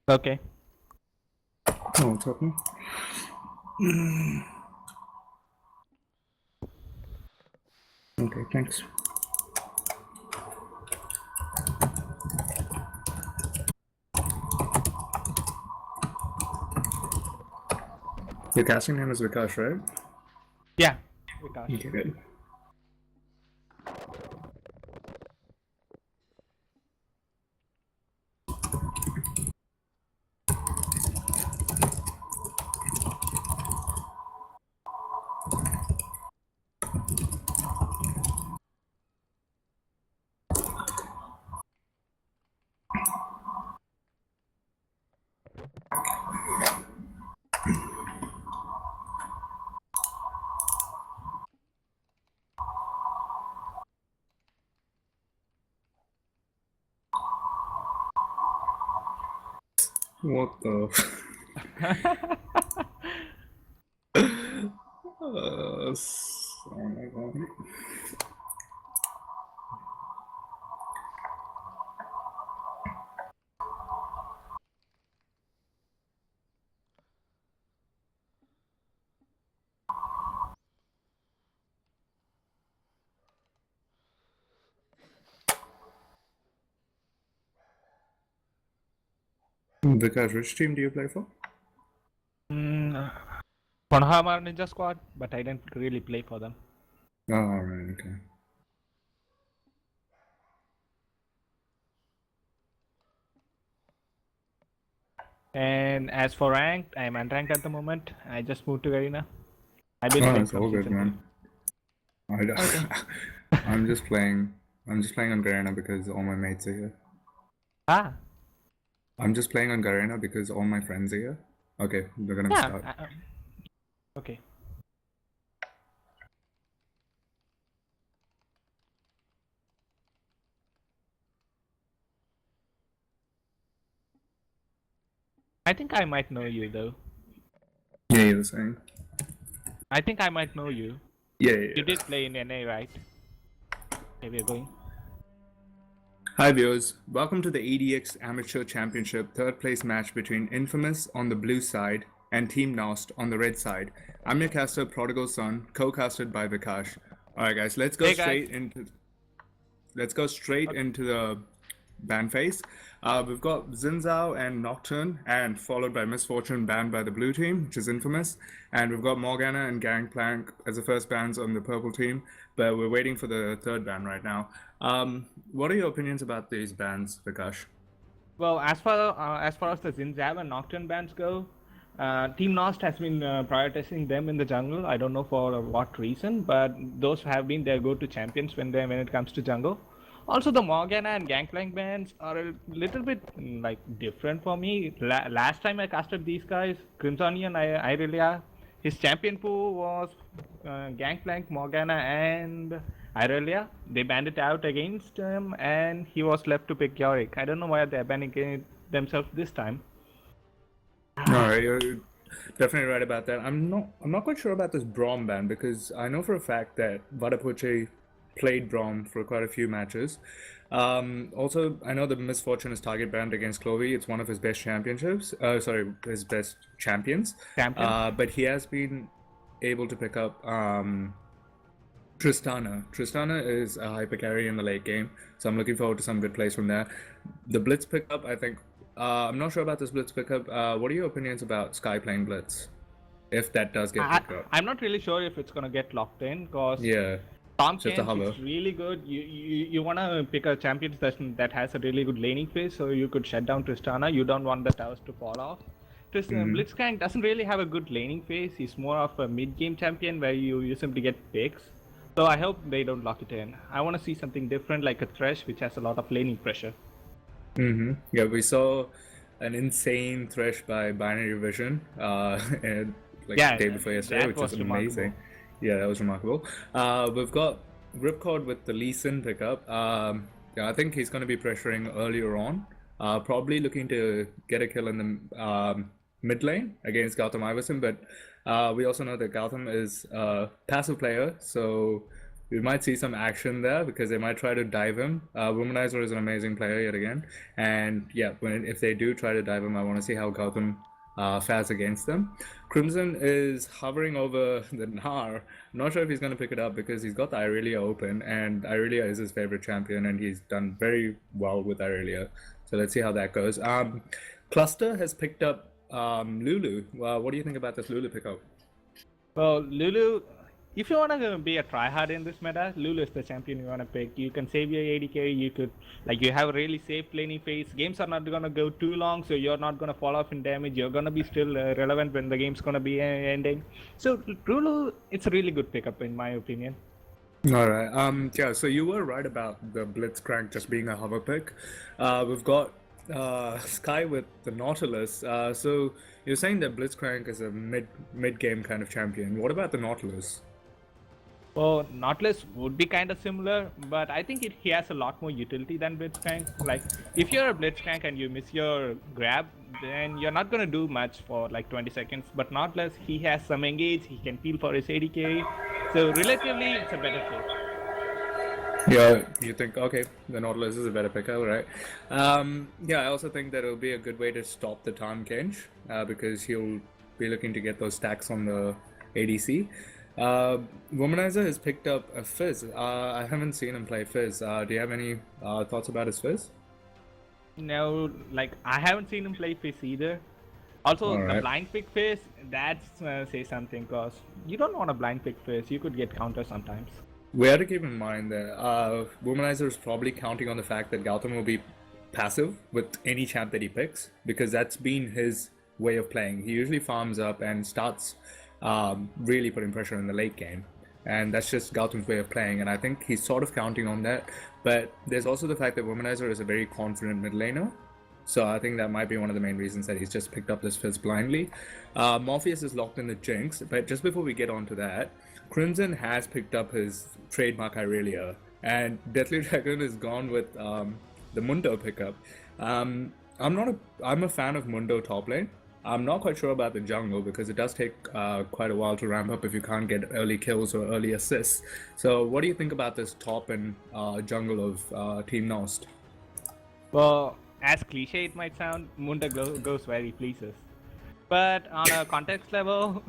Okay. Oh, what's happening? Okay, thanks. Your casting name is Vikash, right? Yeah. Vikash. Okay, good. What the? Oh my god. Vikash, which team do you play for? Konohama Ninja Squad, but I didn't really play for them. Oh, right, okay. And as for ranked, I'm unranked at the moment. I just moved to Arena. I've been Oh, playing it's from all good, season 2. man. I don't, Okay. I'm just playing. I'm just playing on Garena because all my mates are here. Ah, I'm just playing on Garena because all my friends are here. Okay, we're gonna yeah. start. Okay. I think I might know you though. Yeah, you're saying. I think I might know you. Yeah, You yeah. did play in NA, right? Okay, we're going. Hi viewers, welcome to the EDX Amateur Championship third place match between Infamous on the blue side and Team Nost on the red side. I'm your caster, Prodigal Son, co-casted by Vikash. Alright guys, let's go Hey guys. straight into the ban phase. We've got Zinzao and Nocturne, and followed by Misfortune banned by the blue team, which is Infamous. And we've got Morgana and Gangplank as the first bans on the purple team, but we're waiting for the third ban right now. What are your opinions about these bans, Vikash? Well, as far as the Zinzab and Nocturne bands go, Team Nost has been prioritizing them in the jungle. I don't know for what reason, but those have been their go-to champions when it comes to jungle. Also, the Morgana and Gangplank bands are a little bit like different for me. Last time I casted these guys, Crimsonian, Irelia, his champion pool was Gangplank, Morgana, and Irelia. They banned it out against him, and he was left to pick Yorick. I don't know why they're banning it themselves this time. Alright, you're definitely right about that. I'm not quite sure about this Braum ban because I know for a fact that Vadapuche played Braum for quite a few matches. Also, I know the Misfortune is target banned against Clovey. It's one of his best championships. Sorry, his best champions. Champion? But he has been able to pick up Tristana. Tristana is a hyper carry in the late game, so I'm looking forward to some good plays from there. The Blitz pickup, I think. I'm not sure about this Blitz pickup. What are your opinions about Sky playing Blitz? If that does get I, picked up. I'm not really sure if it's gonna get locked in because Yeah, Tom just a Kent hover. is really good. You wanna pick a champion that has a really good laning phase, so you could shut down Tristana. You don't want the towers to fall off. Blitzcrank doesn't really have a good laning phase. He's more of a mid-game champion where you simply get picks. So I hope they don't lock it in. I want to see something different like a Thresh, which has a lot of laning pressure. Yeah, we saw an insane thresh by Binary Vision, and like Yeah, the day before yesterday, that which is was remarkable. amazing. Yeah, that was remarkable. We've got Ripcord with the Lee Sin pickup. Yeah, I think he's going to be pressuring earlier on. Probably looking to get a kill in the mid lane against Gautam Iverson, but we also know that Gautam is a passive player, so we might see some action there because they might try to dive him. Womanizer is an amazing player yet again, and yeah, if they do try to dive him, I want to see how Gautam fares against them. Crimson is hovering over the Nar. I'm not sure if he's going to pick it up because he's got the Irelia open, and Irelia is his favorite champion, and he's done very well with Irelia. So let's see how that goes. Cluster has picked up Lulu. What do you think about this Lulu pickup? Well, Lulu, if you want to be a tryhard in this meta, Lulu is the champion you want to pick. You can save your AD carry, you could, like, you have a really safe laning phase. Games are not going to go too long, so you're not going to fall off in damage. You're going to be still relevant when the game's going to be ending. So, Lulu, it's a really good pickup, in my opinion. All right. Yeah. So you were right about the Blitzcrank just being a hover pick. We've got Sky with the Nautilus. So you're saying that Blitzcrank is a mid game kind of champion. What about the Nautilus? Well, Nautilus would be kind of similar, but I think he has a lot more utility than Blitzcrank. Like, if you're a Blitzcrank and you miss your grab, then you're not going to do much for like 20 seconds. But Nautilus, he has some engage, he can feel for his AD carry, so relatively it's a better pick. Yeah, you think, okay, the Nautilus is a better pick, all right. Yeah, I also think that it'll be a good way to stop the Tahm Kench because he'll be looking to get those stacks on the ADC. Womanizer has picked up a Fizz. I haven't seen him play Fizz. Do you have any thoughts about his Fizz? No, like, I haven't seen him play Fizz either. Also, All the right. blind pick Fizz, that's say something, because you don't want a blind pick Fizz, you could get counter sometimes. We have to keep in mind that Womanizer is probably counting on the fact that Gautam will be passive with any champ that he picks because that's been his way of playing. He usually farms up and starts really putting pressure in the late game. And that's just Gautam's way of playing. And I think he's sort of counting on that. But there's also the fact that Womanizer is a very confident mid laner. So I think that might be one of the main reasons that he's just picked up this Fizz blindly. Morpheus is locked in the Jinx. But just before we get on to that, Crimson has picked up his trademark Irelia. And Deathly Dragon is gone with the Mundo pickup. I'm a fan of Mundo top lane. I'm not quite sure about the jungle because it does take quite a while to ramp up if you can't get early kills or early assists. So what do you think about this top and jungle of Team Nost? Well, as cliche it might sound, Mundo goes where he pleases. But on a context level,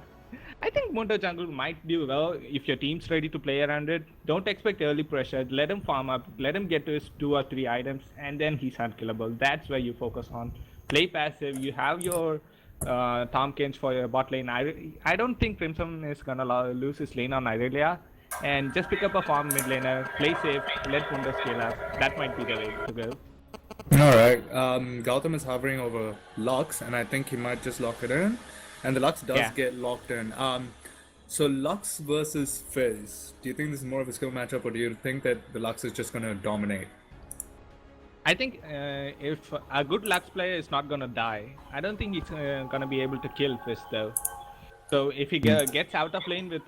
I think Mundo jungle might do well if your team's ready to play around it. Don't expect early pressure. Let him farm up. Let him get to his 2 or 3 items, and then he's unkillable. That's where you focus on. Play passive. You have your Tahm Kench for your bot lane. I don't think Crimson is gonna lose his lane on Irelia. And just pick up a farm mid laner, play safe, let Mundo scale up. That might be the way to go. Alright, Gautam is hovering over Lux, and I think he might just lock it in. And the Lux does get locked in. So Lux versus Fizz, do you think this is more of a skill matchup, or do you think that the Lux is just going to dominate? I think if a good Lux player is not gonna die, I don't think he's gonna be able to kill Fizz though. So if he gets out of lane with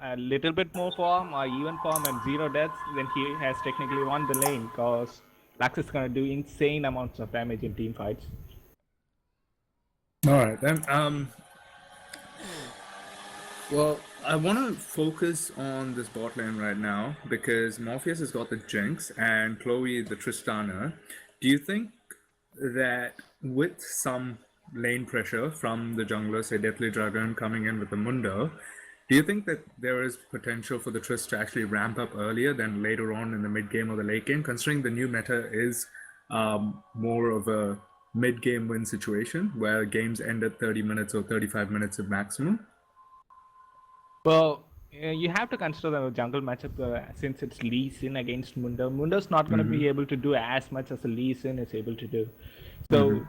a little bit more farm or even farm and 0 deaths, then he has technically won the lane because Lux is gonna do insane amounts of damage in team fights. Alright then, well, I want to focus on this bot lane right now because Morpheus has got the Jinx and Chloe the Tristana. Do you think that with some lane pressure from the jungler, say Deathly Dragon coming in with the Mundo, do you think that there is potential for the Trist to actually ramp up earlier than later on in the mid game or the late game, considering the new meta is more of a mid game win situation where games end at 30 minutes or 35 minutes at maximum? Well, you have to consider the jungle matchup since it's Lee Sin against Mundo. Mundo's not going to be able to do as much as a Lee Sin is able to do. So,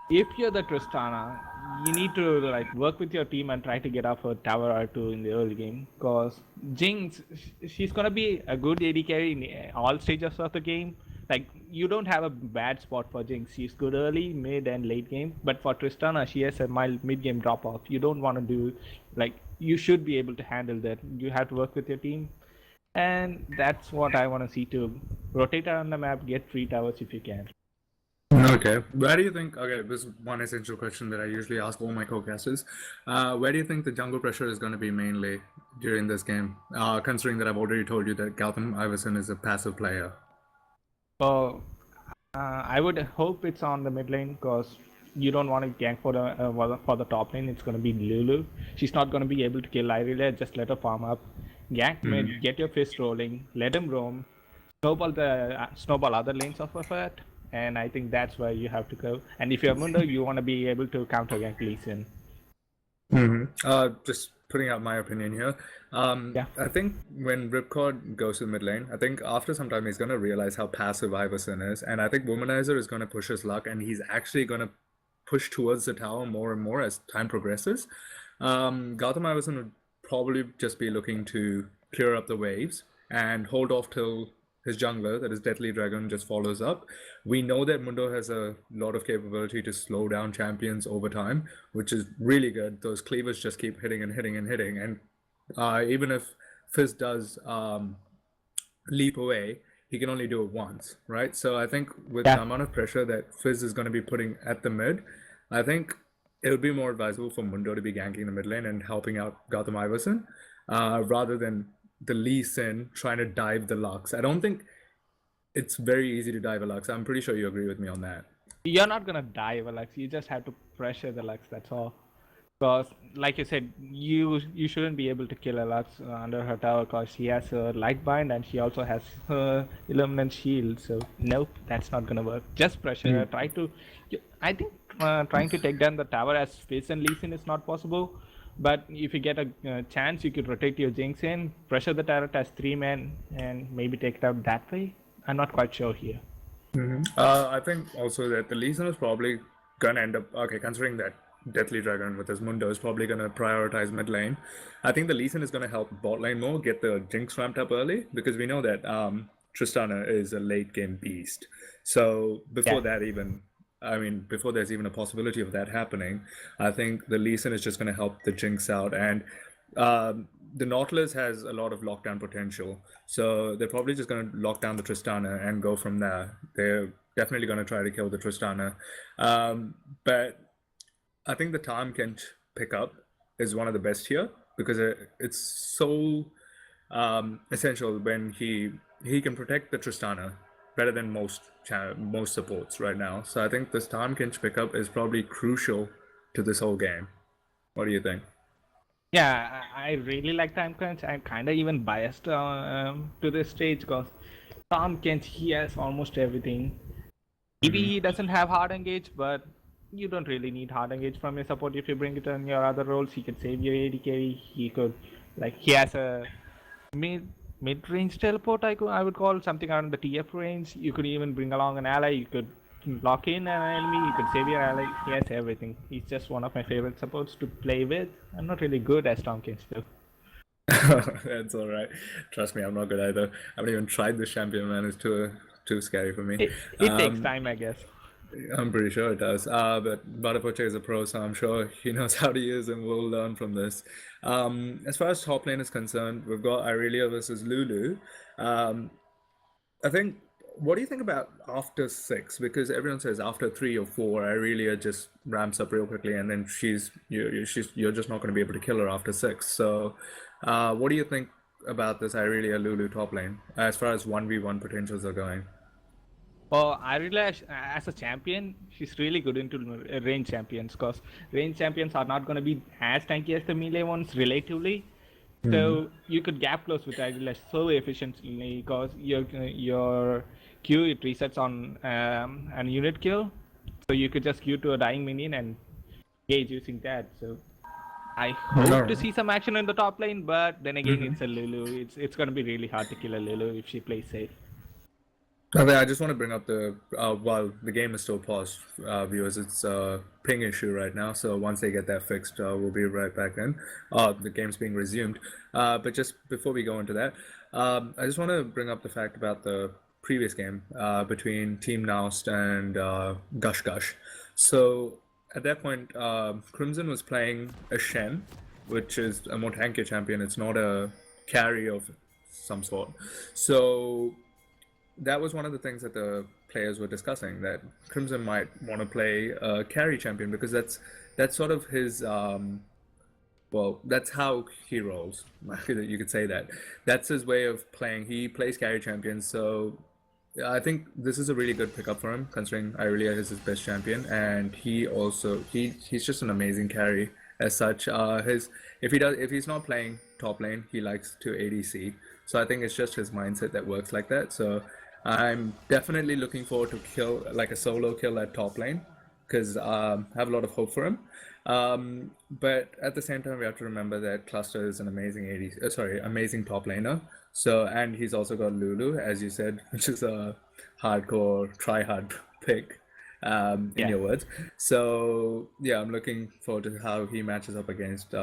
if you're the Tristana, you need to like work with your team and try to get off a tower or two in the early game. Because Jinx, she's going to be a good AD carry in all stages of the game. Like, you don't have a bad spot for Jinx. She's good early, mid, and late game. But for Tristana, she has a mild mid game drop off. You don't want to do, like, you should be able to handle that. You have to work with your team. And that's what I want to see too. Rotate around the map, get free towers if you can. Okay, Okay, where do you think? Okay, this is one essential question that I usually ask all my co-casters. Where do you think the jungle pressure is going to be mainly during this game? Considering that I've already told you that Gautam Iverson is a passive player. So I would hope it's on the mid lane because you don't want to gank for the top lane. It's going to be Lulu. She's not going to be able to kill Irelia. Just let her farm up, gank mid, get your fist rolling, let him roam, snowball other lanes off of it. And I think that's where you have to go. And if you're Mundo, you want to be able to counter gank Lee Sin. Just putting out my opinion here. Yeah. I think when Ripcord goes to the mid lane, I think after some time he's going to realize how passive Iverson is. And I think Womanizer is going to push his luck and he's actually going to push towards the tower more and more as time progresses. Gautam Iverson would probably just be looking to clear up the waves and hold off till his jungler, that is Deathly Dragon, just follows up. We know that Mundo has a lot of capability to slow down champions over time, which is really good. Those cleavers just keep hitting and hitting and hitting. And even if Fizz does leap away, he can only do it once, right? So I think with the amount of pressure that Fizz is going to be putting at the mid, I think it would be more advisable for Mundo to be ganking the mid lane and helping out Gautam Iverson rather than the Lee Sin trying to dive the Lux. I don't think it's very easy to dive a Lux. I'm pretty sure you agree with me on that. You're not going to dive a Lux. You just have to pressure the Lux. That's all. Because, like you said, you shouldn't be able to kill a Lux under her tower because she has a light bind and she also has her illuminant shield. So nope, that's not gonna work. Just pressure her. Try to. I think trying to take down the tower as Fizz and Lee Sin is not possible. But if you get a chance, you could rotate your Jinx in, pressure the turret as 3 men, and maybe take it out that way. I'm not quite sure here. I think also that the Lee Sin is probably gonna end up considering that Deathly Dragon with his Mundo is probably gonna prioritize mid lane. I think the Lee Sin is gonna help bot lane more, get the Jinx ramped up early because we know that Tristana is a late game beast. So before that even, before there's even a possibility of that happening, I think the Lee Sin is just gonna help the Jinx out and. The Nautilus has a lot of lockdown potential, so they're probably just going to lock down the Tristana and go from there. They're definitely going to try to kill the Tristana, but I think the time Kent pick up is one of the best here because it's so essential when he can protect the Tristana better than most supports right now. So I think this time Kent pick up is probably crucial to this whole game. What do you think? Yeah, I really like Time Crunch. I'm kind of even biased to this stage because Tom Kent, he has almost everything. Maybe he doesn't have hard engage, but you don't really need hard engage from your support if you bring it on your other roles. He can save your AD carry. He could, he has a mid-range teleport. I would call something around the TF range. You could even bring along an ally. You could lock in an enemy, you could save your ally. He has everything. He's just one of my favorite supports to play with. I'm not really good as Tompkins though. That's alright. Trust me, I'm not good either. I haven't even tried this champion, man. It's too scary for me. It takes time, I guess. I'm pretty sure it does. But Badapoche is a pro, so I'm sure he knows how to use and will learn from this. As far as top lane is concerned, we've got Irelia versus Lulu. I think, what do you think about after 6? Because everyone says after 3 or 4, Irelia just ramps up real quickly, and then you're just not going to be able to kill her after 6. So, what do you think about this Irelia Lulu top lane as far as 1v1 potentials are going? Well, Irelia as a champion, she's really good into range champions because range champions are not going to be as tanky as the melee ones relatively. So you could gap close with Irelia so efficiently because your Q, it resets on an unit kill, so you could just Q to a dying minion and engage using that. So I hope to see some action in the top lane, but then again, it's a Lulu. It's gonna be really hard to kill a Lulu if she plays safe. Okay, I just want to bring up the while the game is still paused, viewers. It's a ping issue right now, so once they get that fixed, we'll be right back in. The game's being resumed. But just before we go into that, I just want to bring up the fact about the previous game between Team Naust and Gush Gush. So at that point, Crimson was playing a Shen, which is a more tanky champion. It's not a carry of some sort. So that was one of the things that the players were discussing, that Crimson might want to play a carry champion because that's sort of his well, that's how he rolls. You could say that. That's his way of playing. He plays carry champions, so yeah, I think this is a really good pickup for him, considering Irelia is his best champion, and he also he's just an amazing carry as such. His if he's not playing top lane, he likes to ADC. So I think it's just his mindset that works like that. So I'm definitely looking forward to kill like a solo kill at top lane because I have a lot of hope for him. But at the same time, we have to remember that Cluster is an amazing amazing top laner. So, and he's also got Lulu, as you said, which is a hardcore, try-hard pick, in your words. So, yeah, I'm looking forward to how he matches up against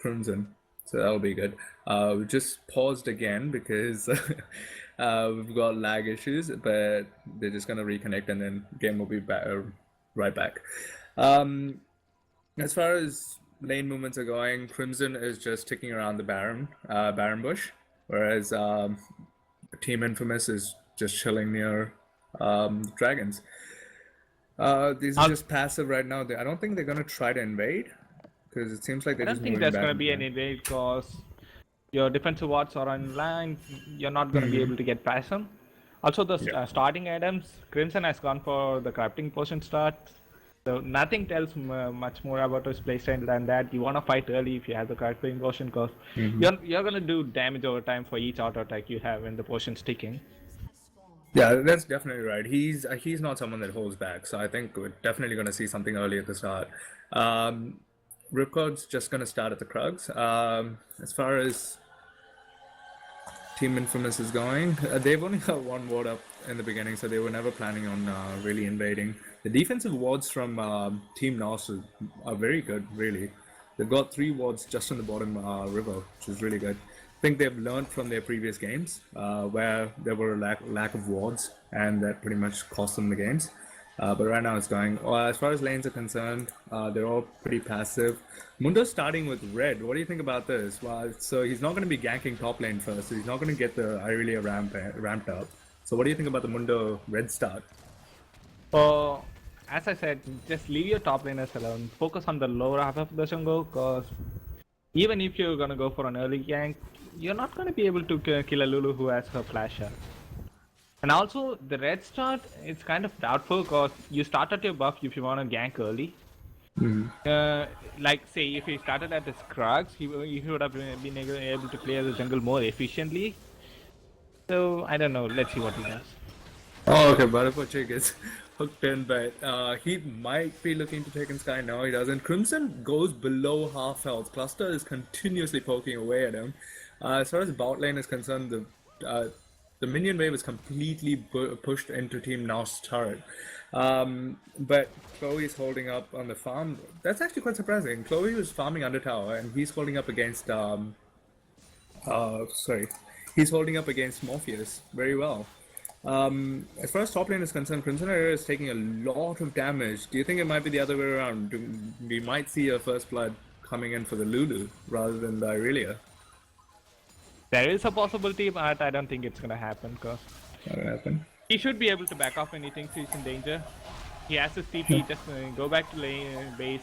Crimson. So that'll be good. We just paused again because we've got lag issues, but they're just gonna reconnect and then game will be back, right back. As far as lane movements are going, Crimson is just ticking around the Baron bush, whereas Team Infamous is just chilling near dragons. These are just passive right now. I don't think they're gonna try to invade because it seems like they're I just don't think moving there's back going to and be an forth. invade because your defensive wards are online. You're not going to be able to get past them. Also, the starting items, Crimson has gone for the crafting potion start. So nothing tells much more about his playstyle than that. You want to fight early if you have the crafting potion because you're going to do damage over time for each auto attack you have when the potion's ticking. Yeah, that's definitely right. He's not someone that holds back, so I think we're definitely going to see something early at the start. Ripcord's just going to start at the Krugs. As far as Team Infamous is going, they've only got one ward up in the beginning, so they were never planning on really invading. The defensive wards from Team Nos are very good, really. They've got 3 wards just on the bottom river, which is really good. I think they've learned from their previous games where there were a lack of wards, and that pretty much cost them the games. But right now it's going. As far as lanes are concerned, they're all pretty passive. Mundo's starting with red. What do you think about this? Well, so he's not going to be ganking top lane first, so he's not going to get the Irelia ramped up. So what do you think about the Mundo red start? So, as I said, just leave your top laners alone. Focus on the lower half of the jungle because even if you're going to go for an early gank, you're not going to be able to kill a Lulu who has her flasher. And also, the red start, it's kind of doubtful because you start at your buff if you want to gank early. Like, say, if he started at his Krugs, he would have been able to clear the jungle more efficiently. So, I don't know. Let's see what he does. Oh, okay, Barapoche gets hooked in, but he might be looking to take in Sky. No, he doesn't. Crimson goes below half health. Cluster is continuously poking away at him. As far as bot lane is concerned, the minion wave is completely pushed into Team Nos turret. But Chloe's holding up on the farm. That's actually quite surprising. Chloe was farming under tower, and he's holding up against he's holding up against Morpheus very well. As far as top lane is concerned, Crimson Area is taking a lot of damage. Do you think it might be the other way around? We might see a first blood coming in for the Lulu rather than the Irelia? There is a possibility, but I don't think it's gonna happen because Not gonna happen. he should be able to back off when he thinks he's in danger. He has his TP, just go back to lane base,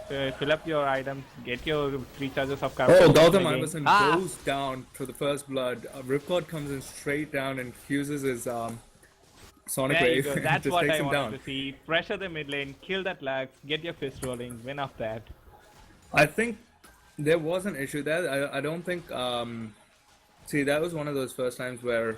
fill up your items, get your 3 charges of cover. Oh, Gautam Iverson goes down to the first blood. Ripcord comes in straight down and fuses his Sonic There you Wave go. and That's just what takes I him wanted down. to see. Pressure the mid lane, kill that lags, get your fist rolling, win off that. I think there was an issue there. I don't think. See, that was one of those first times where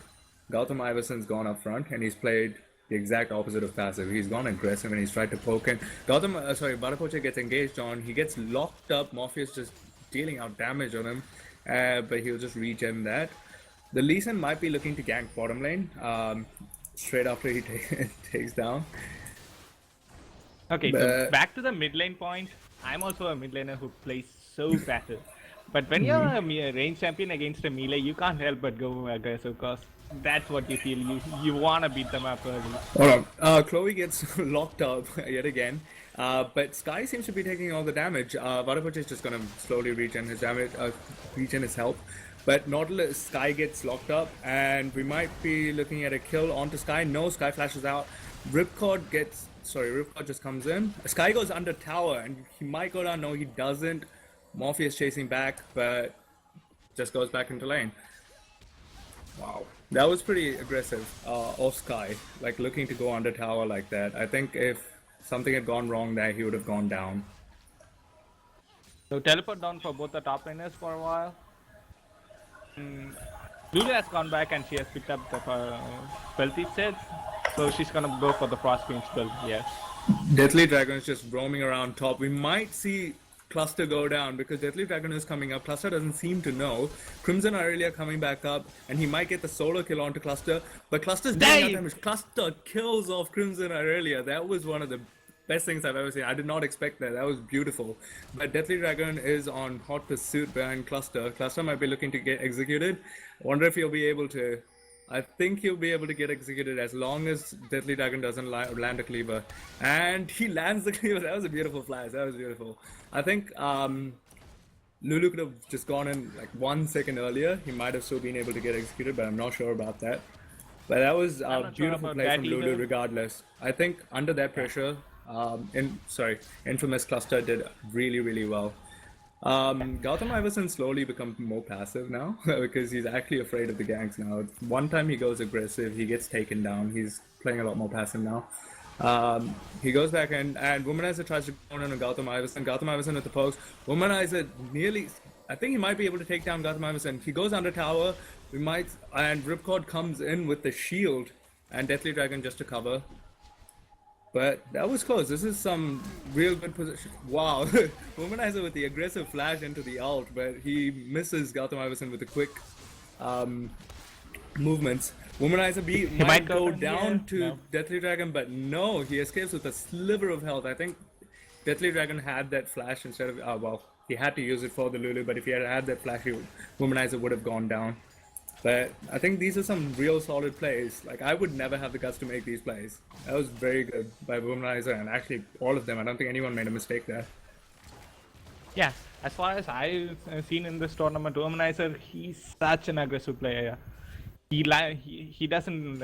Gautam Iverson's gone up front and he's played the exact opposite of passive. He's gone aggressive and he's tried to poke in. Barapoche gets engaged on. He gets locked up. Morpheus just dealing out damage on him, but he'll just regen that. The Lee Sin might be looking to gank bottom lane straight after he takes down. Okay, so back to the mid lane point. I'm also a mid laner who plays so passive. But when you're a range champion against a melee, you can't help but go aggressive because that's what you feel. You want to beat them up early. Hold on. Chloe gets locked up yet again. But Sky seems to be taking all the damage. Vadapoche is just gonna slowly regen his damage, regen his health. But Nautilus, Sky gets locked up, and we might be looking at a kill onto Sky. No, Sky flashes out. Ripcord just comes in. Sky goes under tower, and he might go down. No, he doesn't. Morpheus chasing back, but just goes back into lane. Wow. That was pretty aggressive off Sky, like looking to go under tower like that. I think if something had gone wrong there, he would have gone down. So teleport down for both the top laners for a while. Lulu has gone back and she has picked up the spell thief sets. So she's gonna go for the frost queen spell, yes. Deathly Dragon is just roaming around top. We might see Cluster go down because Deathly Dragon is coming up. Cluster doesn't seem to know. Crimson Aurelia coming back up, and he might get the solo kill onto Cluster. But Cluster's doing damage. Cluster kills off Crimson Aurelia. That was one of the best things I've ever seen. I did not expect that. That was beautiful. But Deathly Dragon is on hot pursuit behind Cluster. Cluster might be looking to get executed. I wonder if he'll be able to. I think he'll be able to get executed as long as Deathly Dragon doesn't land a cleaver. And he lands the cleaver. That was a beautiful flash. That was beautiful. I think Lulu could have just gone in like 1 second earlier. He might have still been able to get executed, but I'm not sure about that. But that was a beautiful play from Lulu regardless. I think under that pressure, Infamous Cluster did really, really well. Gautam Iverson slowly becomes more passive now because he's actually afraid of the ganks now. One time he goes aggressive, he gets taken down. He's playing a lot more passive now. He goes back and Womanizer tries to go on Gautam Iverson. Gautam Iverson with the pokes. Womanizer I think he might be able to take down Gautam Iverson. He goes under tower. And Ripcord comes in with the shield and Deathly Dragon just to cover. But that was close. This is some real good position. Wow. Womanizer with the aggressive flash into the ult, but he misses Gautam Iverson with the quick movements. Womanizer might go down to Deathly Dragon, but no, he escapes with a sliver of health. I think Deathly Dragon had that flash instead of... he had to use it for the Lulu, but if he had had that flash, Womanizer would have gone down. But I think these are some real solid plays. Like, I would never have the guts to make these plays. That was very good by Womanizer, and actually all of them. I don't think anyone made a mistake there. Yeah, as far as I've seen in this tournament, Womanizer, he's such an aggressive player. He doesn't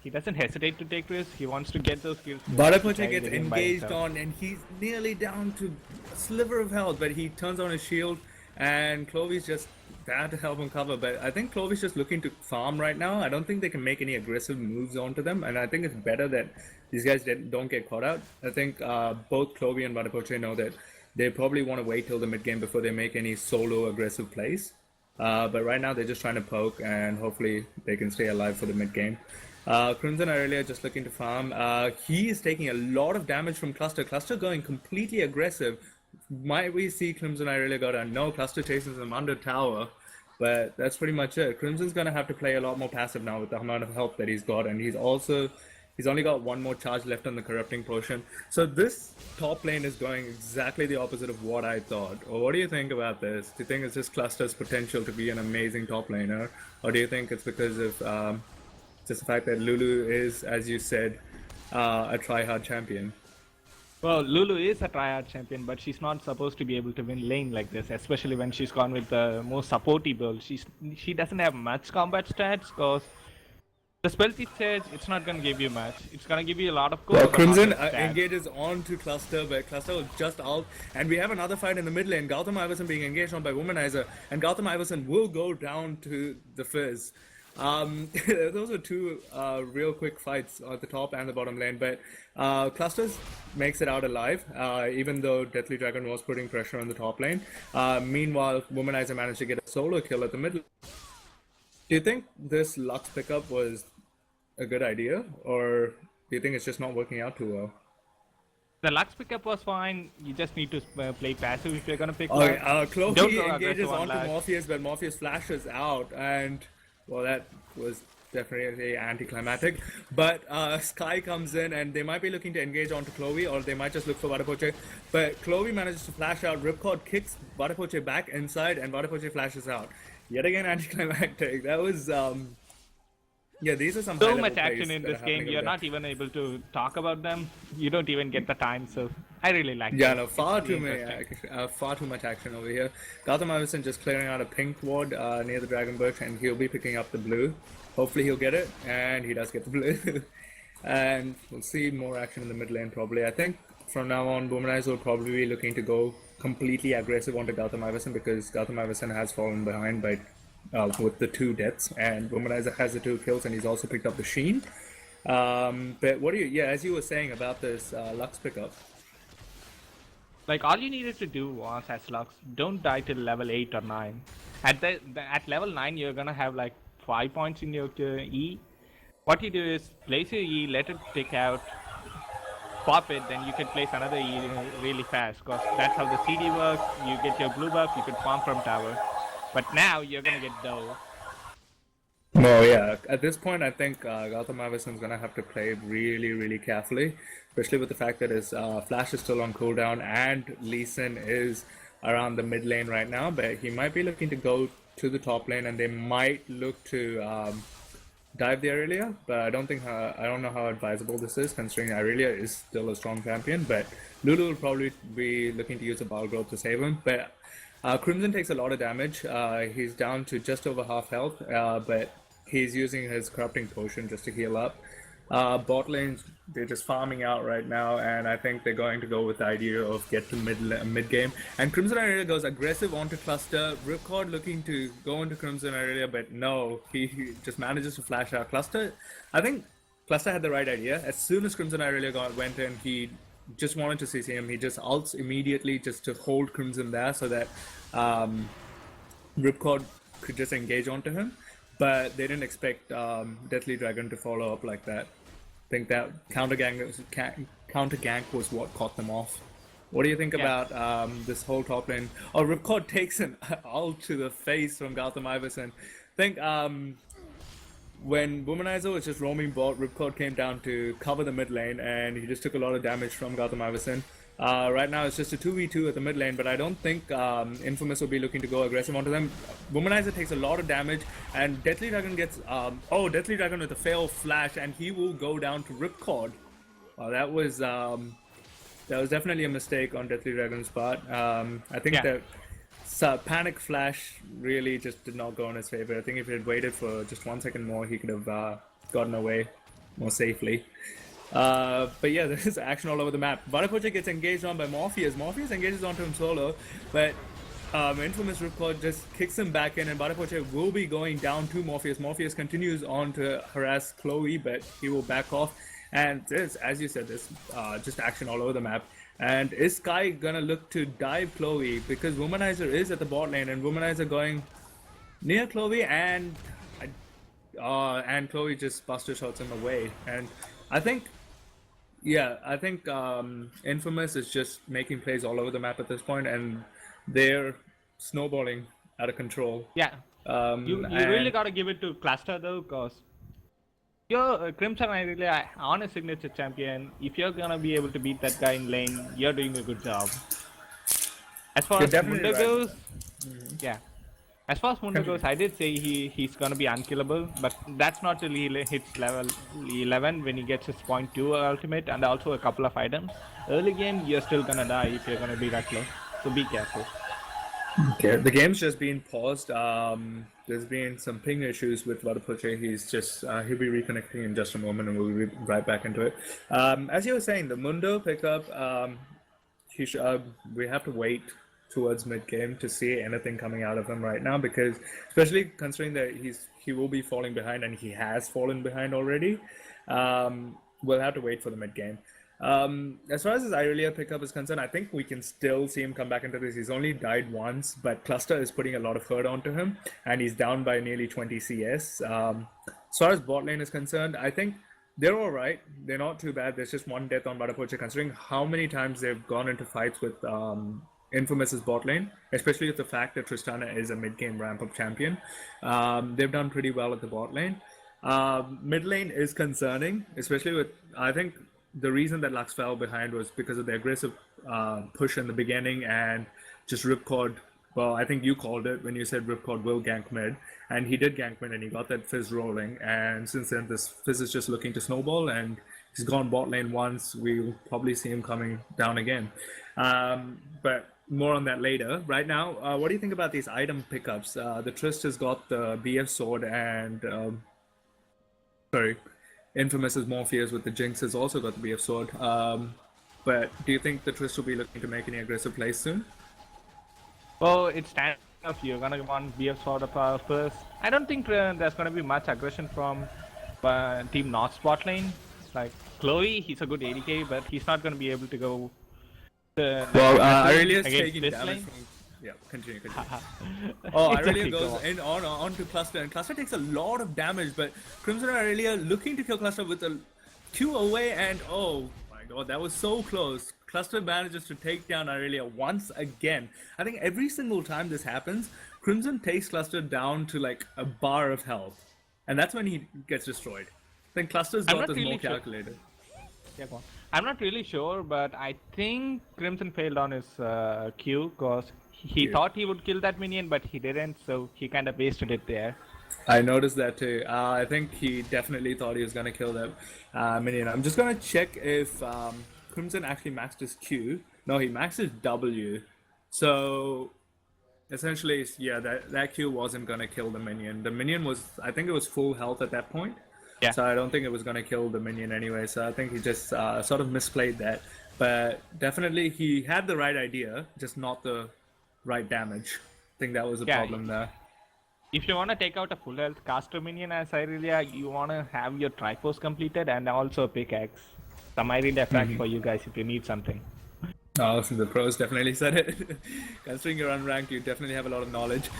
he doesn't hesitate to take risks. He wants to get those kills. Vadapoche gets engaged on, and he's nearly down to a sliver of health, but he turns on his shield, and Clovey's just there to help him cover. But I think Clovey's just looking to farm right now. I don't think they can make any aggressive moves onto them, and I think it's better that these guys don't get caught out. I think both Clovey and Vadapoche know that they probably want to wait till the mid game before they make any solo aggressive plays. But right now they're just trying to poke, and hopefully they can stay alive for the mid game. Crimson Aurelia just looking to farm. He is taking a lot of damage from Cluster. Cluster going completely aggressive. Might we see Crimson Aurelia go down? No, Cluster chases him under tower. But that's pretty much it. Crimson's going to have to play a lot more passive now with the amount of help that he's got. And he's only got one more charge left on the Corrupting Potion. So this top lane is going exactly the opposite of what I thought. Or what do you think about this? Do you think it's just Cluster's potential to be an amazing top laner? Or do you think it's because of just the fact that Lulu is, as you said, a try-hard champion? Well, Lulu is a tryhard champion, but she's not supposed to be able to win lane like this, especially when she's gone with the more supporty build. She doesn't have much combat stats, because the spell thief says it's not going to give you much. It's going to give you a lot of gold. Well, Crimson engages onto Cluster, but Cluster will just out. And we have another fight in the mid lane. Gautam Iverson being engaged on by Womanizer, and Gautam Iverson will go down to the Fizz. Those are two real quick fights at the top and the bottom lane, but Clusters makes it out alive, even though Deathly Dragon was putting pressure on the top lane. Meanwhile, Womanizer managed to get a solo kill at the middle. Do you think this Lux pickup was a good idea, or do you think it's just not working out too well? The Lux pickup was fine. You just need to play passive if you're gonna pick. Clovey engages onto Morpheus, but Morpheus flashes out, and well, that was definitely anticlimactic. But Sky comes in, and they might be looking to engage onto Clovey, or they might just look for Vadapoche. But Clovey manages to flash out. Ripcord kicks Vadapoche back inside, and Vadapoche flashes out. Yet again, anticlimactic. That was Yeah, these are some So high-level much action plays in that are this game, happening over you're there. not even able to talk about them. You don't even get the time, so I really like Yeah, this. no, It's far pretty too many, interesting. far too much action over here. Gotham Iverson just clearing out a pink ward near the Dragon Bush, and he'll be picking up the blue. Hopefully he'll get it, and he does get the blue. And we'll see more action in the mid lane probably. I think from now on, Womanizer will probably be looking to go completely aggressive onto Gotham Iverson because Gotham Iverson has fallen behind by with the 2 deaths, and Womanizer has the 2 kills, and he's also picked up the Sheen. But what do you? Yeah, as you were saying about this Lux pickup. Like all you needed to do was, as Lux, don't die till level 8 or 9. At level 9, you're gonna have like 5 points in your E. What you do is place your E, let it tick out, pop it, then you can place another E really fast. Cause that's how the CD works. You get your blue buff, you can farm from tower. But now you're gonna get dove. Well, yeah. At this point, I think Gotham Iverson's gonna have to play really, really carefully, especially with the fact that his Flash is still on cooldown and Lee Sin is around the mid lane right now. But he might be looking to go to the top lane, and they might look to dive the Aurelia. But I don't know how advisable this is, considering Aurelia is still a strong champion. But Lulu will probably be looking to use a Ball Growth to save him. But Crimson takes a lot of damage. He's down to just over half health, but he's using his Corrupting Potion just to heal up. Bot lanes, they're just farming out right now, and I think they're going to go with the idea of get to mid game. And Crimson Aurelia goes aggressive onto Cluster. Ripcord looking to go into Crimson Aurelia, but no, he just manages to flash out. Cluster, I think Cluster had the right idea. As soon as Crimson Aurelia went in, he just wanted to CC him. He just ults immediately just to hold Crimson there so that Ripcord could just engage onto him. But they didn't expect Deathly Dragon to follow up like that. I think that counter gank was what caught them off. What do you think about this whole top lane? Oh, Ripcord takes an ult to the face from Gotham Iverson. I think when Womanizer was just roaming bot, Ripcord came down to cover the mid lane, and he just took a lot of damage from Gotham Iverson. Right now it's just a 2v2 at the mid lane, but I don't think Infamous will be looking to go aggressive onto them. Womanizer takes a lot of damage, and Deathly Dragon gets... Deathly Dragon with a fail flash, and he will go down to Ripcord. That was definitely a mistake on Deathly Dragon's part. I think that Panic Flash really just did not go in his favor. I think if he had waited for just 1 second more, he could have gotten away more safely. But yeah, there's action all over the map. Vadapocha gets engaged on by Morpheus. Morpheus engages onto him solo, but Infamous Ripcord just kicks him back in, and Vadapocha will be going down to Morpheus. Morpheus continues on to harass Chloe, but he will back off. And there's, as you said, there's just action all over the map. And is Sky gonna look to dive Chloe? Because Womanizer is at the bot lane, and Womanizer going near Chloe, and Chloe just buster shots him away. And I think Infamous is just making plays all over the map at this point, and they're snowballing out of control. Yeah. You really gotta give it to Cluster though, cause you're Crimson Aurelia on a signature champion. If you're gonna be able to beat that guy in lane, you're doing a good job. As far as Mundo goes, As far as Mundo goes, I did say he's gonna be unkillable, but that's not till he hits level 11 when he gets his .2 ultimate and also a couple of items. Early game, you're still gonna die if you're gonna be that low, so be careful. Okay, the game's just been paused. There's been some ping issues with Vadapoche. He'll be reconnecting in just a moment, and we'll be right back into it. As you were saying, the Mundo pickup, we have to wait towards mid game to see anything coming out of him right now, because especially considering that he will be falling behind, and he has fallen behind already. We'll have to wait for the mid game. As far as his Irelia pickup is concerned, I think we can still see him come back into this. He's only died once, but Cluster is putting a lot of hurt onto him, and he's down by nearly 20 CS. As far as bot lane is concerned, I think they're all right. They're not too bad. There's just one death on Vadapocha, considering how many times they've gone into fights with Infamous's bot lane, especially with the fact that Tristana is a mid-game ramp-up champion. They've done pretty well at the bot lane. Mid lane is concerning, especially with, I think, the reason that Lux fell behind was because of the aggressive push in the beginning, and just Ripcord well, I think you called it when you said Ripcord will gank mid, and he did gank mid, and he got that Fizz rolling. And since then, this Fizz is just looking to snowball, and he's gone bot lane once. We'll probably see him coming down again. But more on that later. Right now, what do you think about these item pickups? The Trist has got the BF sword, and sorry, Infamous is Morpheus with the Jinx has also got the BF sword. But do you think the Trist will be looking to make any aggressive plays soon? Well, it's standard of you're gonna want BF Sword of first. I don't think there's gonna be much aggression from Team North bot lane. Like Chloe, he's a good ADK, but he's not gonna be able to go. Aurelia's against taking this damage lane. from. Yeah, continue. Oh, Aurelia Exactly, goes go on. in on to Cluster, and Cluster takes a lot of damage, but Crimson and Aurelia looking to kill Cluster with a Q away, and oh my god, that was so close. Cluster manages to take down Aurelia once again. I think every single time this happens, Crimson takes Cluster down to like a bar of health, and that's when he gets destroyed. I think Cluster's I'm got not this really more sure. calculated. Yeah, go on. I'm not really sure, but I think Crimson failed on his Q because he Yeah. thought he would kill that minion, but he didn't, so he kind of wasted it there. I noticed that too. I think he definitely thought he was gonna kill that minion. I'm just gonna check if Crimson actually maxed his Q. No, he maxed his W. So essentially, yeah, that Q wasn't gonna kill the minion. The minion was, I think it was full health at that point. Yeah. So I don't think it was gonna kill the minion anyway. So I think he just sort of misplayed that. But definitely, he had the right idea, just not the right damage. I think that was the Yeah, problem there. If you want to take out a full health caster minion as Irelia, you want to have your Triforce completed and also a pickaxe. Some Irelia fact for you guys if you need something. Oh, so the pros definitely said it. Considering you're unranked, you definitely have a lot of knowledge.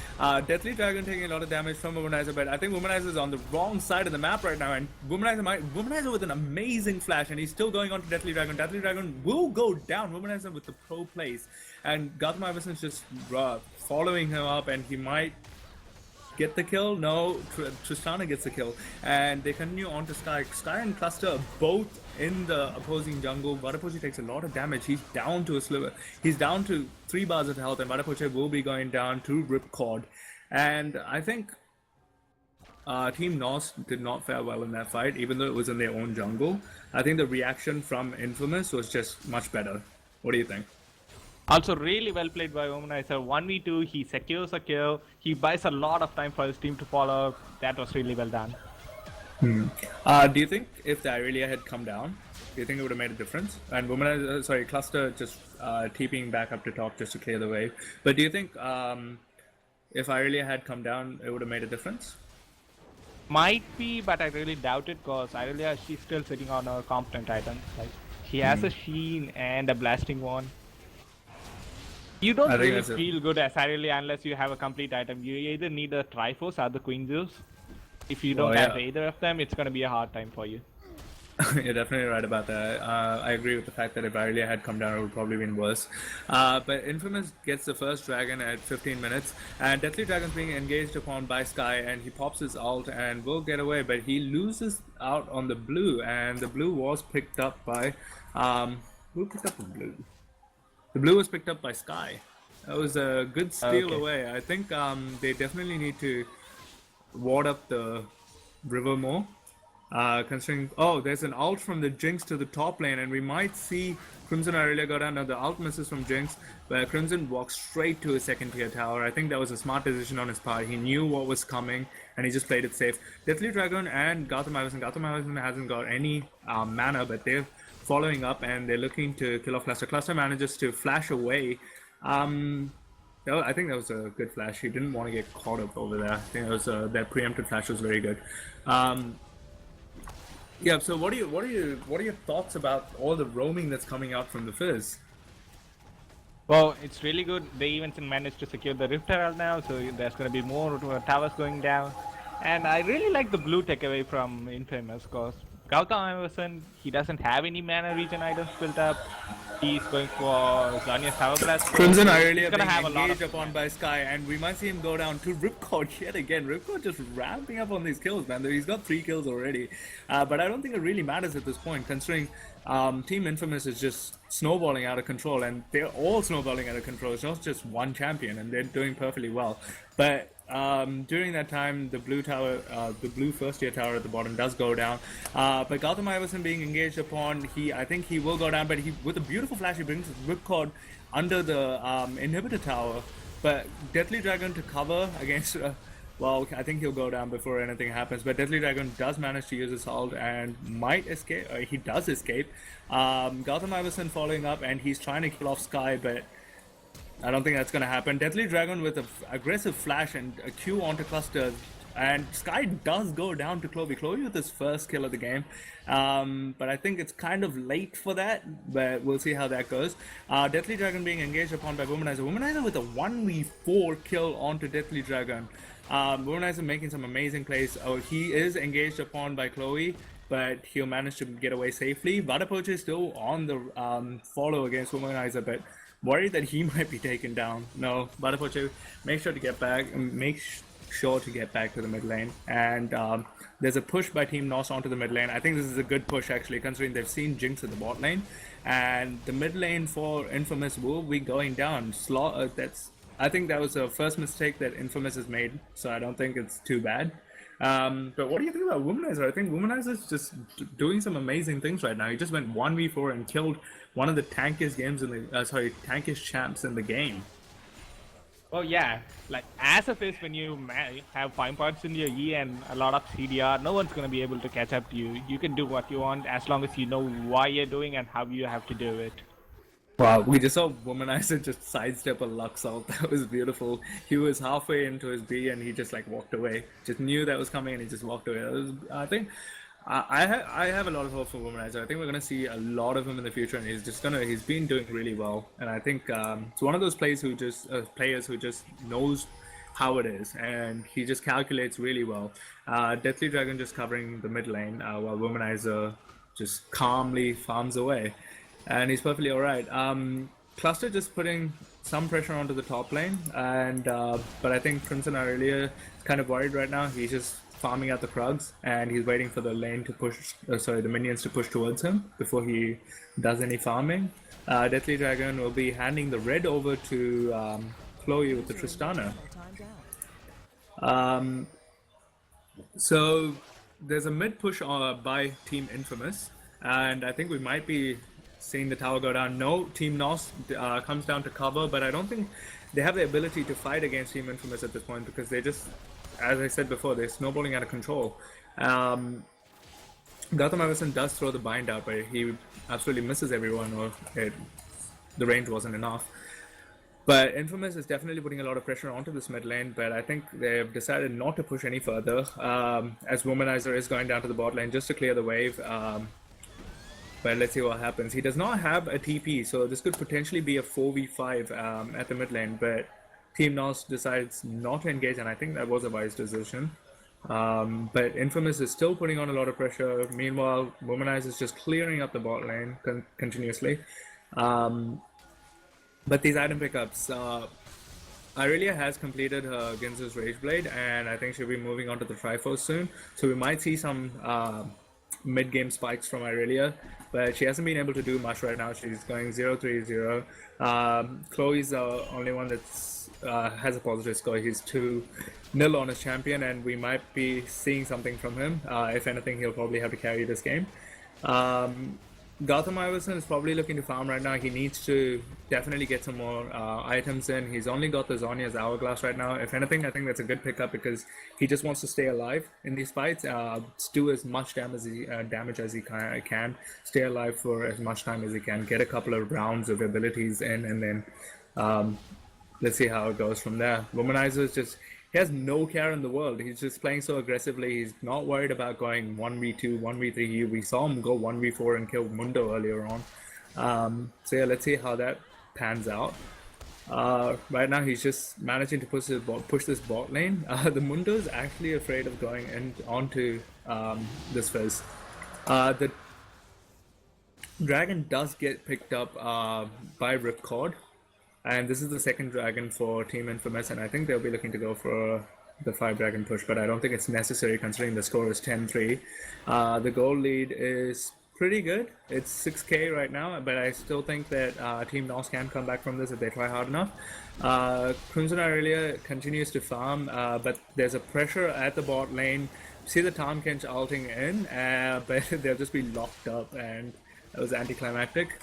Deathly Dragon taking a lot of damage from Womanizer, but I think Womanizer is on the wrong side of the map right now, and Womanizer with an amazing flash, and he's still going on to Deathly Dragon. Deathly Dragon will go down. Womanizer with the pro plays, and Gotham Iverson's just following him up, and he might get the kill. No, Tristana gets the kill, and they continue on to Sky. Sky and Cluster both in the opposing jungle. Vadapoche takes a lot of damage. He's down to a sliver. He's down to 3 bars of health, and Vadapoche will be going down to Ripcord. And I think Team North did not fare well in that fight, even though it was in their own jungle. I think the reaction from Infamous was just much better. What do you think? Also, really well played by Womanizer. 1v2, he secures a kill. He buys a lot of time for his team to follow. That was really well done. Do you think if the Irelia had come down, do you think it would have made a difference? And Womanizer, Cluster just TPing back up to top just to clear the way. But do you think if Irelia had come down, it would have made a difference? Might be, but I really doubt it because Irelia, she's still sitting on her competent items. Like, she has a Sheen and a Blasting Wand. You don't really that's feel good as Irelia unless you have a complete item. You either need a Triforce or the Queen Zeus. If you don't have either of them, it's going to be a hard time for you. You're definitely right about that. I agree with the fact that if Irelia had come down, it would probably been worse. But Infamous gets the first dragon at 15 minutes, and Deathly Dragon's being engaged upon by Sky, and he pops his ult and will get away, but he loses out on the blue, and the blue was picked up by... who picked up the blue? The blue was picked up by Sky. That was a good steal away. I think they definitely need to ward up the river more. Considering, there's an ult from the Jinx to the top lane, and we might see Crimson Aurelia go down. Now the ult misses from Jinx, but Crimson walks straight to a second tier tower. I think that was a smart decision on his part. He knew what was coming, and he just played it safe. Deathly Dragon and Gotham Iverson. Gotham Iverson hasn't got any mana, but they're following up, and they're looking to kill off Cluster. Cluster manages to flash away. I think that was a good flash. He didn't want to get caught up over there. I think it was that preempted flash was very good. Yeah. So what are your thoughts about all the roaming that's coming out from the Fizz? Well, it's really good. They even managed to secure the Rift Herald now, so there's going to be more towers going down. And I really like the blue takeaway from Infamous because Gautam Iverson, he doesn't have any mana regen items built up. He's going for Zanya's Tower Blast. Crimson Aurelia being being engaged upon by Sky, and we might see him go down to Ripcord yet again. Ripcord just ramping up on these kills, man. He's got 3 kills already. But I don't think it really matters at this point, considering Team Infamous is just snowballing out of control, and they're all snowballing out of control. It's not just one champion, and they're doing perfectly well. But during that time, the blue tower, the blue first tier tower at the bottom does go down. But Gautam Iverson being engaged upon, I think he will go down. But he, with a beautiful flash, he brings his Ripcord under the inhibitor tower. But Deathly Dragon to cover against. Well, I think he'll go down before anything happens. But Deathly Dragon does manage to use Assault and might escape. He does escape. Gautam Iverson following up, and he's trying to kill off Sky, but I don't think that's going to happen. Deathly Dragon with an aggressive flash and a Q onto Cluster. And Sky does go down to Clovey. Clovey with his first kill of the game. But I think it's kind of late for that. But we'll see how that goes. Deathly Dragon being engaged upon by Womanizer. Womanizer with a 1v4 kill onto Deathly Dragon. Womanizer making some amazing plays. Oh, he is engaged upon by Chloe, but he'll manage to get away safely. Vadapoche is still on the follow against Womanizer, but worried that he might be taken down. No, Vadapoche, make sure to get back. Sure to get back to the mid lane, and there's a push by Team NOS onto the mid lane. I think this is a good push actually, considering they've seen Jinx at the bot lane, and the mid lane for Infamous will be going down. I think that was the first mistake that Infamous has made, so I don't think it's too bad. But what do you think about Womanizer? I think Womanizer is just doing some amazing things right now. He just went 1v4 and killed one of the tankiest tankiest champs in the game. Oh yeah, like as of is when you have 5 points in your E and a lot of CDR, no one's gonna be able to catch up to you. You can do what you want as long as you know why you're doing and how you have to do it. Wow, we just saw Womanizer just sidestep a Lux ult. That was beautiful. He was halfway into his B and he just like walked away. Just knew that was coming and he just walked away. I think I have a lot of hope for Womanizer. I think we're gonna see a lot of him in the future, and he's been doing really well. And I think it's one of those players who just knows how it is, and he just calculates really well. Deathly Dragon just covering the mid lane while Womanizer just calmly farms away, and he's perfectly alright. Cluster just putting some pressure onto the top lane, and but I think Crimson Aurelia is kind of worried right now. He's just farming out the Krugs, and he's waiting for the lane to push, the minions to push towards him before he does any farming. Deathly Dragon will be handing the red over to Chloe with the Tristana. So there's a mid push by Team Infamous, and I think we might be seeing the tower go down. No, Team NOS comes down to cover, but I don't think they have the ability to fight against Team Infamous at this point, because they just, as I said before, they're snowballing out of control. Gautam Iverson does throw the bind out, but he absolutely misses everyone, or the range wasn't enough. But Infamous is definitely putting a lot of pressure onto this mid lane, but I think they've decided not to push any further, as Womanizer is going down to the bot lane just to clear the wave. But let's see what happens. He does not have a TP, so this could potentially be a 4v5 at the mid lane, but Team NOS decides not to engage, and I think that was a wise decision. But Infamous is still putting on a lot of pressure. Meanwhile, Womanizer is just clearing up the bot lane continuously. But these item pickups, Aurelia has completed her Ginzu's Rageblade, and I think she'll be moving on to the Triforce soon. So we might see some mid-game spikes from Aurelia, but she hasn't been able to do much right now. She's going 0-3-0. Chloe's the only one that's has a positive score. He's 2-0 on his champion, and we might be seeing something from him. If anything, he'll probably have to carry this game. Gautam Iverson is probably looking to farm right now. He needs to definitely get some more items in. He's only got the Zhonya's Hourglass right now. If anything, I think that's a good pickup, because he just wants to stay alive in these fights, do as much damage as he can, stay alive for as much time as he can, get a couple of rounds of abilities in, and then let's see how it goes from there. Womanizer is just, he has no care in the world. He's just playing so aggressively. He's not worried about going 1v2, 1v3. We saw him go 1v4 and kill Mundo earlier on. So yeah, let's see how that pans out. Right now he's just managing to push this bot lane. The Mundo is actually afraid of going onto this Fizz. The dragon does get picked up by Ripcord. And this is the second dragon for Team Infamous, and I think they'll be looking to go for the 5-dragon push, but I don't think it's necessary considering the score is 10-3. The goal lead is pretty good. It's 6K right now, but I still think that Team NOS can come back from this if they try hard enough. Crimson Aurelia continues to farm, but there's a pressure at the bot lane. See the Tahm Kench ulting in, but they'll just be locked up, and that was anticlimactic.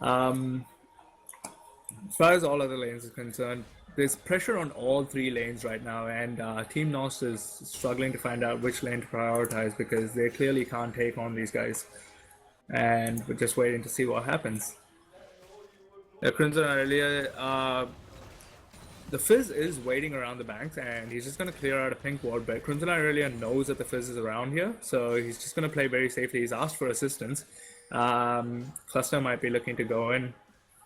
As far as all other lanes is concerned, there's pressure on all three lanes right now, and Team NOS is struggling to find out which lane to prioritize because they clearly can't take on these guys. And we're just waiting to see what happens. Crimson earlier, the Fizz is waiting around the banks, and he's just going to clear out a pink ward, but Crimson Aurelia knows that the Fizz is around here, so he's just going to play very safely. He's asked for assistance. Cluster might be looking to go in,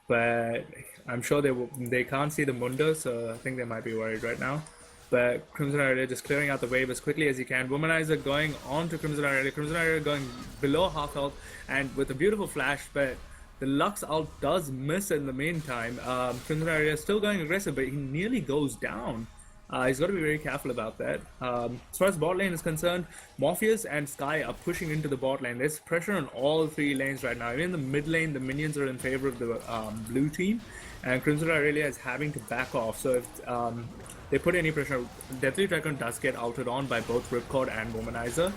but I'm sure they can't see the Mundo, so I think they might be worried right now. But Crimson Aurelia just clearing out the wave as quickly as he can. Womanizer going on to Crimson Aurelia. Crimson Aurelia going below half health and with a beautiful flash, but the Lux ult does miss in the meantime. Crimson Aurelia is still going aggressive, but he nearly goes down. He's got to be very careful about that. As far as bot lane is concerned, Morpheus and Skye are pushing into the bot lane. There's pressure on all three lanes right now. Even in the mid lane, the minions are in favor of the blue team, and Crimson Aurelia is having to back off. So if they put any pressure, Deathly Dragon does get outed on by both Ripcord and Womanizer,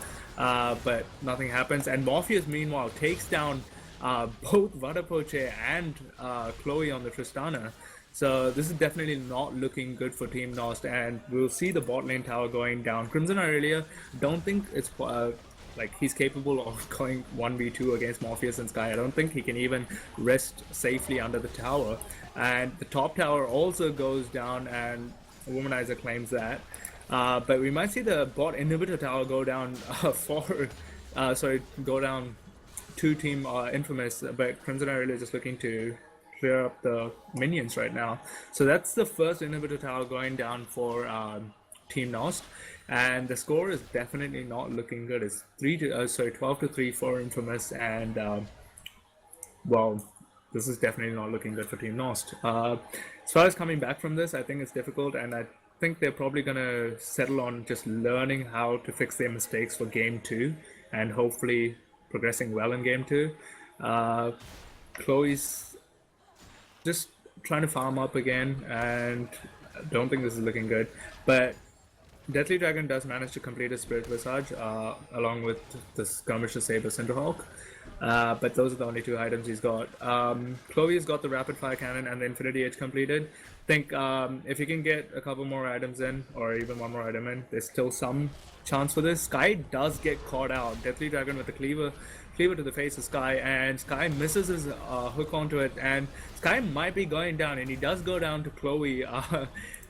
but nothing happens. And Morpheus, meanwhile, takes down both Vadapoche and Chloe on the Tristana. So this is definitely not looking good for Team NOS, and we'll see the bot lane tower going down. Crimson Aurelia, don't think it's like he's capable of going 1v2 against Morpheus and Skye. I don't think he can even rest safely under the tower. And the top tower also goes down, and Womanizer claims that. But we might see the bot inhibitor tower go down go down to Team Infamous, but Crimson Aurelia is just looking to clear up the minions right now. So that's the first inhibitor tower going down for Team NOS, and the score is definitely not looking good. It's 12 to 3 for Infamous, and well, this is definitely not looking good for Team NOS. As far as coming back from this, I think it's difficult, and I think they're probably gonna settle on just learning how to fix their mistakes for Game 2, and hopefully progressing well in Game 2. Chloe's just trying to farm up again, and I don't think this is looking good. But Deathly Dragon does manage to complete his Spirit Visage along with the Skirmisher Saber Cinderhawk. But those are the only two items he's got. Chloe's got the Rapid Fire Cannon and the Infinity Edge completed. I think if he can get a couple more items in, or even one more item in, there's still some chance for this. Skye does get caught out. Deathly Dragon with the cleaver to the face of Skye, and Skye misses his hook onto it, and Skye might be going down, and he does go down to Chloe.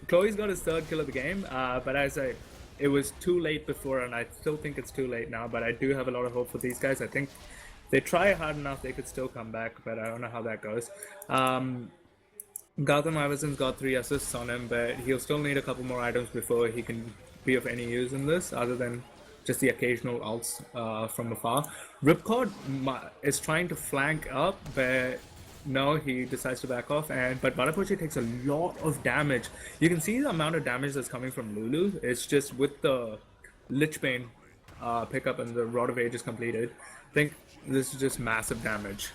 Chloe's got his third kill of the game, but as it was too late before, and I still think it's too late now, but I do have a lot of hope for these guys. I think if they try hard enough, they could still come back, but I don't know how that goes. Gautam Iverson's got 3 assists on him, but he'll still need a couple more items before he can be of any use in this, other than just the occasional ults from afar. Ripcord is trying to flank up, but no, he decides to back off. But Vadapoche takes a lot of damage. You can see the amount of damage that's coming from Lulu. It's just with the Lichbane pickup and the Rod of Ages completed. I think this is just massive damage.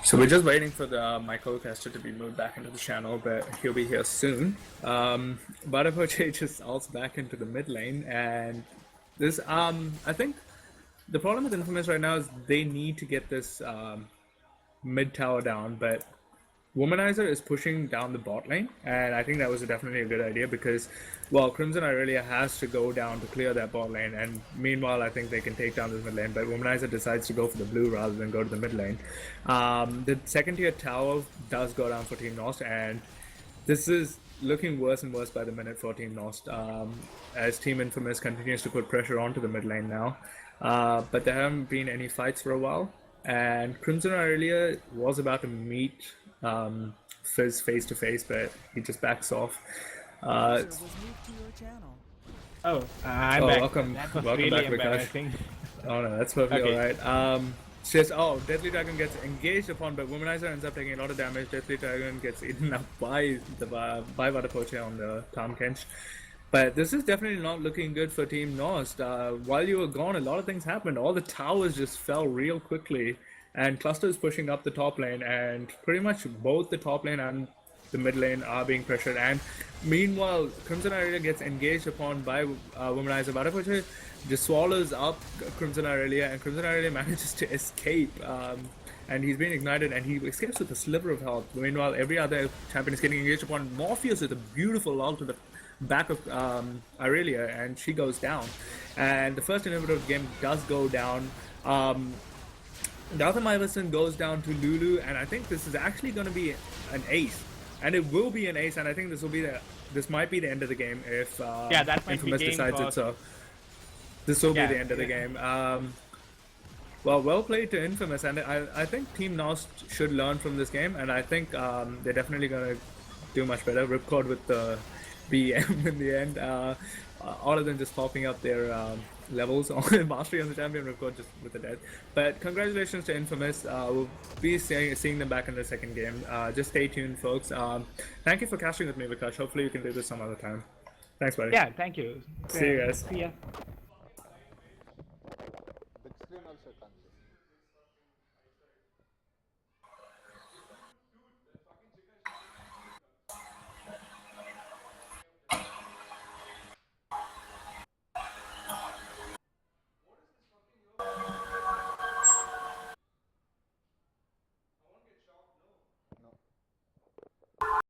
So we're just waiting for my co-caster to be moved back into the channel, but he'll be here soon. Vadapoche just ults back into the mid lane, and this I think the problem with Infamous right now is they need to get this mid tower down, but Womanizer is pushing down the bot lane, and I think that was definitely a good idea because, well, Crimson Aurelia has to go down to clear that bot lane, and meanwhile I think they can take down this mid lane, but Womanizer decides to go for the blue rather than go to the mid lane. The second tier tower does go down for Team NOS, and this is looking worse and worse by the minute for Team NOS, as Team Infamous continues to put pressure onto the mid lane now, but there haven't been any fights for a while, and Crimson Aurelia was about to meet Fizz face to face, but he just backs off. I'm back. Welcome, That was welcome really back, Vikash. embarrassing. Oh no, that's perfectly Okay. alright. Says, oh, Deathly Dragon gets engaged upon, but Womanizer ends up taking a lot of damage. Deathly Dragon gets eaten up by Vadapoche on the Tom Kench. But this is definitely not looking good for Team Nost. While you were gone, a lot of things happened. All the towers just fell real quickly, and Cluster is pushing up the top lane, and pretty much both the top lane and the mid lane are being pressured. And meanwhile, Crimson Aurelia gets engaged upon by Womanizer. Vadapoche just swallows up Crimson Aurelia, and Crimson Aurelia manages to escape. And he's being ignited, and he escapes with a sliver of health. Meanwhile, every other champion is getting engaged upon. Morpheus with a beautiful ult to the back of Aurelia, and she goes down. And the first inhibitor of the game does go down. Dartham Iverson goes down to Lulu, and I think this is actually going to be an ace. And it will be an ace, and I think this might be the end of the game if that might Infamous be game decides it for... so. This will be the end of the game. Well played to Infamous, and I think Team Nost should learn from this game, and I think they're definitely going to do much better. Ripcord with the BM in the end, other than just popping up their levels on Mastery on the Champion, Ripcord just with the death. But congratulations to Infamous. We'll be seeing them back in the second game. Just stay tuned, folks. Thank you for casting with me, Vikash. Hopefully you can do this some other time. Thanks, buddy. Yeah, thank you. See you guys. See ya.